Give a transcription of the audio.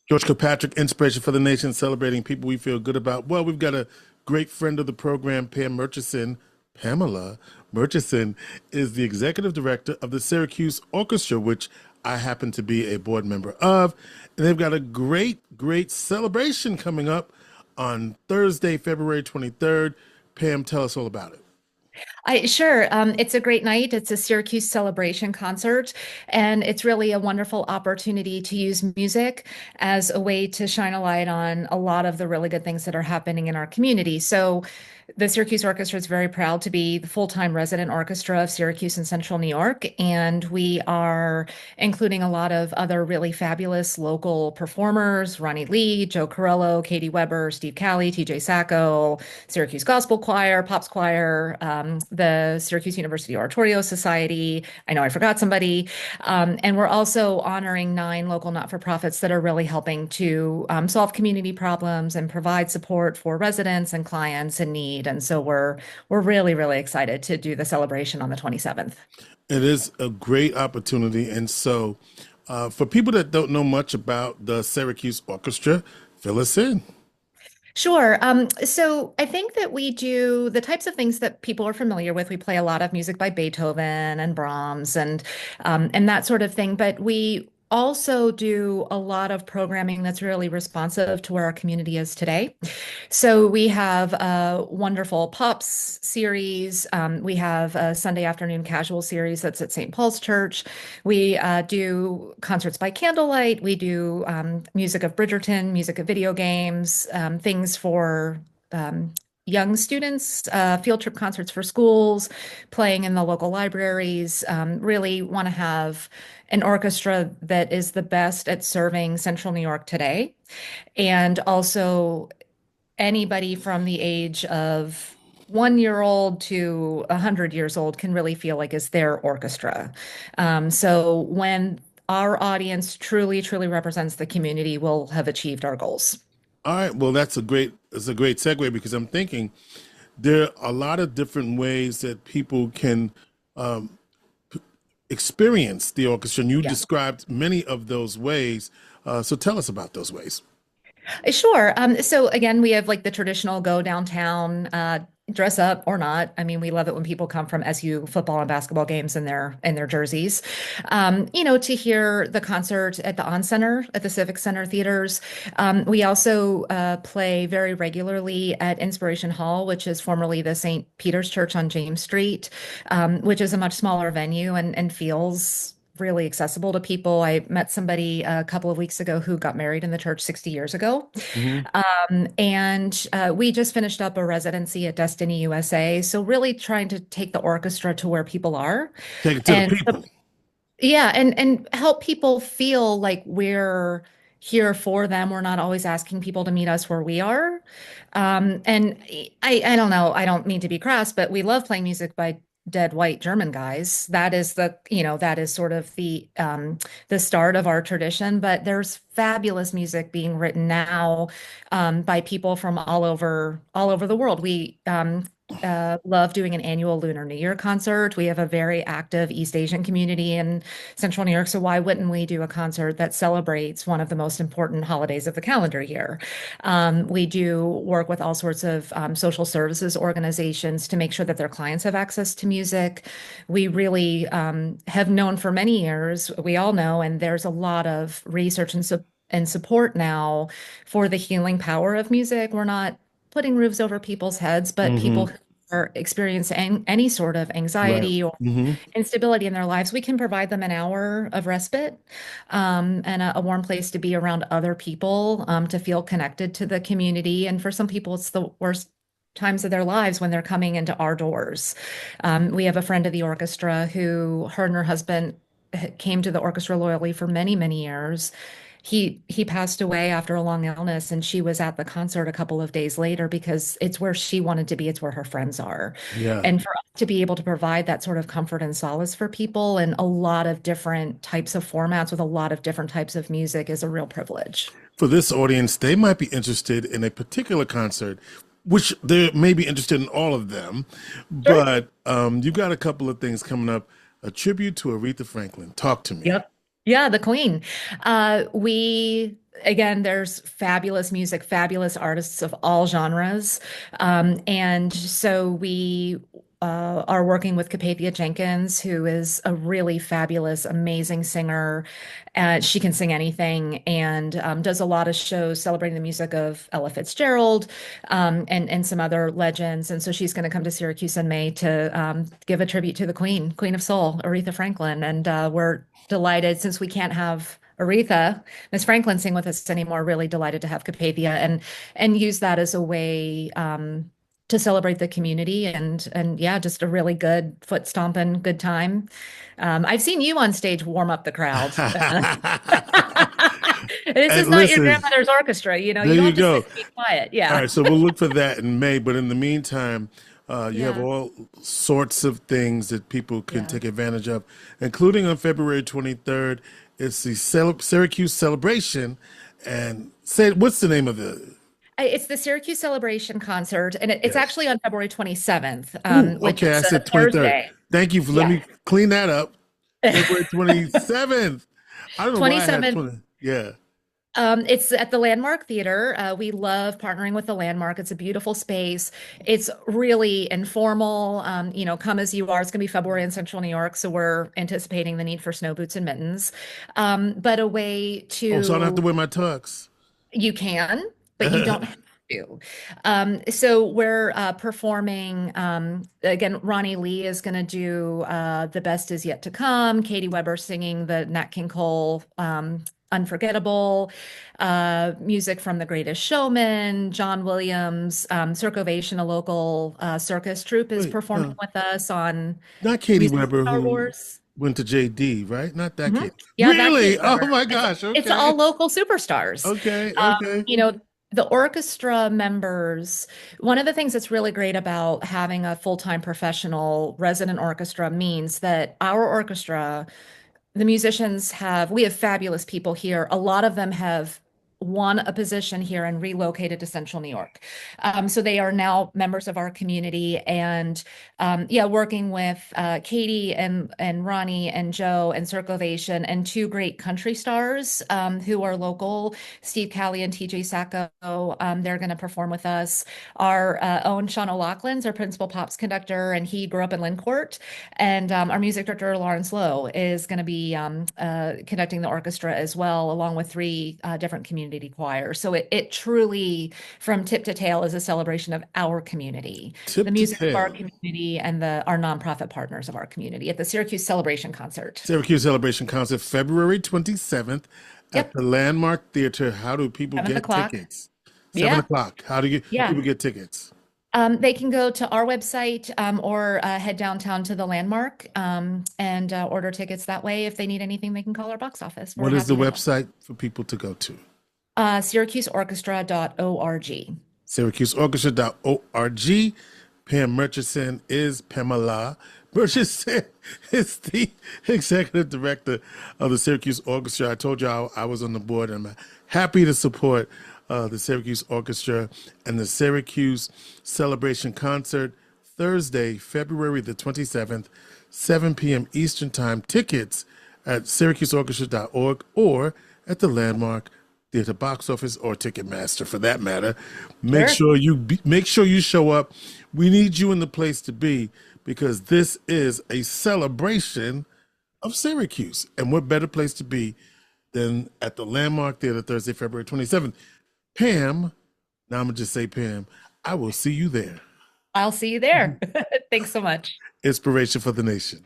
George Kilpatrick Inspiration for the Nation, celebrating people we feel good about. Well, we've got a great friend of the program, Pam Murchison. Pamela Murchison is the executive director of the Syracuse Orchestra, which I happen to be a board member of. And they've got a great celebration coming up on Thursday, February 23rd. Pam, tell us all about it. Sure. It's a great night. It's a Syracuse celebration concert, and it's really a wonderful opportunity to use music as a way to shine a light on a lot of the really good things that are happening in our community. So, the Syracuse Orchestra is very proud to be the full-time resident orchestra of Syracuse and Central New York, and we are including a lot of other really fabulous local performers: Ronnie Lee, Joe Corello, Katie Weber, Steve Callie, TJ Sacco, Syracuse Gospel Choir, Pops Choir, the Syracuse University Oratorio Society. I know I forgot somebody. And we're also honoring 9 local not-for-profits that are really helping to solve community problems and provide support for residents and clients in need. And so we're really excited to do the celebration on the 27th. It is a great opportunity. And so, for people that don't know much about the Syracuse Orchestra, fill us in. Sure. So I think that we do the types of things that people are familiar with. We play a lot of music by Beethoven and Brahms and that sort of thing. But we also do a lot of programming that's really responsive to where our community is today. So we have a wonderful Pops series. We have a Sunday afternoon casual series that's at St. Paul's Church. We do concerts by candlelight. We do music of Bridgerton, music of video games, things for young students, field trip concerts for schools, playing in the local libraries. Really want to have an orchestra that is the best at serving Central New York today. And also anybody from the age of 1 year old to 100 years old can really feel like it's their orchestra. So when our audience truly represents the community, we'll have achieved our goals. All right. Well, that's a great segue because I'm thinking there are a lot of different ways that people can um, experience the orchestra, and you Yeah. described many of those ways. So tell us about those ways. Sure. So again, we have like the traditional go downtown, dress up or not. I mean, we love it when people come from SU football and basketball games in their jerseys. To hear the concert at the On Center at the Civic Center theaters. We also play very regularly at Inspiration Hall, which is formerly the St. Peter's Church on James Street, which is a much smaller venue and feels really accessible to people. I met somebody a couple of weeks ago who got married in the church 60 years ago. Hmm. And we just finished up a residency at Destiny USA. So really trying to take the orchestra to where people are Take it to the and people. yeah, and help people feel like we're here for them. We're not always asking people to meet us where we are. And I don't know, I don't mean to be crass, but we love playing music by dead white German guys. That is sort of the start of our tradition. But there's fabulous music being written now by people from all over the world. We love doing an annual Lunar New Year concert. We have a very active East Asian community in Central New York. So why wouldn't we do a concert that celebrates one of the most important holidays of the calendar year? We do work with all sorts of social services organizations to make sure that their clients have access to music. We really have known for many years, we all know, and there's a lot of research and support now for the healing power of music. We're not putting roofs over people's heads, but people Hmm. who are experiencing any sort of Right. anxiety or Hmm. instability in their lives, we can provide them an hour of respite and a warm place to be around other people, to feel connected to the community. And for some people, it's the worst times of their lives when they're coming into our doors. We have a friend of the orchestra who, her and her husband came to the orchestra loyally for many years. He passed away after a long illness, and she was at the concert a couple of days later because it's where she wanted to be. It's where her friends are. Yeah. And for us to be able to provide that sort of comfort and solace for people in a lot of different types of formats with a lot of different types of music is a real privilege. For this audience, they might be interested in a particular concert, which they may be interested in all of them, Sure. but you got a couple of things coming up. A tribute to Aretha Franklin. Talk to me. Yep. Yeah, the Queen. We again, there's fabulous music, fabulous artists of all genres. And so we are working with Capathia Jenkins, who is a really fabulous, amazing singer. She can sing anything and does a lot of shows celebrating the music of Ella Fitzgerald and some other legends. And so she's going to come to Syracuse in May to give a tribute to the Queen of Soul, Aretha Franklin. And we're delighted since we can't have Miss Franklin sing with us anymore. Really delighted to have Capathia and use that as a way to celebrate the community and yeah, just a really good foot stomping, good time. I've seen you on stage warm up the crowd. This is And not your listen, grandmother's orchestra, you know. there You don't you have to go. sit and be quiet. All Yeah, right, so we'll look for that in May. But in the meantime, you have yeah, all sorts of things that people can yeah. take advantage of, including on February 23rd. It's the Syracuse Celebration. And say, what's the name of the? It's the Syracuse Celebration concert, and it's Yes. actually on February 27th, Ooh, which okay. I is a said 23rd. Thursday. Thank you for letting Yeah. me clean that up. February 27th. I don't know why I had 27th. 20. Yeah. It's at the Landmark Theater. We love partnering with the Landmark. It's a beautiful space. It's really informal. Come as you are. It's going to be February in Central New York, so we're anticipating the need for snow boots and mittens. But a way Oh, so I don't have to to wear my tux. you can, but you don't have to. So we're performing. Again, Ronnie Lee is going to do "The Best Is Yet to Come." Katie Weber singing the Nat King Cole "Unforgettable." Music from The Greatest Showman. John Williams, Circovation, a local circus troupe, is Wait, performing with us on not Katie music Weber, Star who Wants. went to JD, right? Not that Mhm. Katie. Yeah, that Really? Katie Oh Weber. my It's gosh. it's all Okay. local superstars. Okay. Um, Okay. you know, the orchestra members, one of the things that's really great about having a full-time professional resident orchestra means that our orchestra, the musicians we have fabulous people here. A lot of them have won a position here and relocated to Central New York. So they are now members of our community. And yeah, working with Katie and Ronnie and Joe and Circovation and two great country stars who are local, Steve Callie and TJ Sacco. They're going to perform with us. Our own Sean O'Loughlin's our principal pops conductor, and he grew up in Lincourt. And our music director, Lawrence Lowe, is going to be conducting the orchestra as well, along with three different community choirs. So it truly, from tip to tail, is a celebration of our community, the Tip to music of our tail. community, and our nonprofit partners of our community at the Syracuse Celebration Concert. Syracuse Celebration Concert, February 27th at Yep, the Landmark Theater. How do people 7 get o'clock. tickets? Seven Yeah, o'clock. How do yeah. people get tickets? They can go to our website or head downtown to the Landmark and order tickets that way. If they need anything, they can call our box office. We're What is the happy to help. website for people to go to? SyracuseOrchestra.org. SyracuseOrchestra.org. Pam Murchison is Pamela. Murchison is the executive director of the Syracuse Orchestra. I told you I was on the board, and I'm happy to support the Syracuse Orchestra and the Syracuse Celebration Concert Thursday, February the 27th, 7 p.m. Eastern Time. Tickets at syracuseorchestra.org or at the Landmark Theater box office or Ticketmaster for that matter. Sure. Make sure you show up. We need you in the place to be because this is a celebration of Syracuse. And what better place to be than at the Landmark Theater Thursday, February 27th. Pam, now I'm going to just say Pam, I will see you there. I'll see you there. Thanks so much. Inspiration for the nation.